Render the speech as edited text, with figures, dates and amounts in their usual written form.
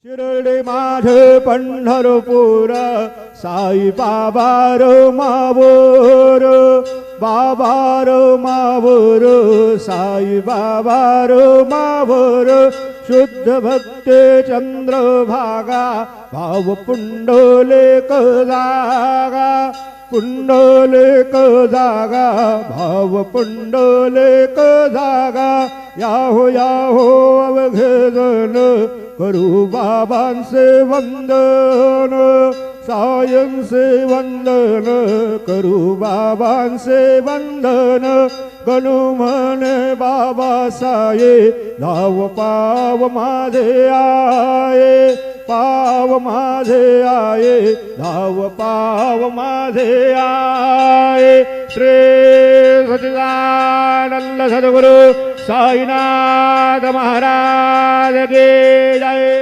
शिरडे माझे पंढरपूर साई बाबा रो मावोर बाबा row मावोर Sai Baba row मावोर शुद्ध भक्ते चंद्रभागा भाव पुंडलेक जागा पुंडलेक जागा भाव पुंडलेक जागा याहो याहो अवघेजन करू बाबांचे वंदन सायंचे वंदन करू बाबांचे वंदन गणू म्हणे बाबा साये धाव पाव माझे आये पाव माझे आये धाव पाव माझे आये श्री सच्चिदानंद सद्गुरु साईनाथ महाराज की जय।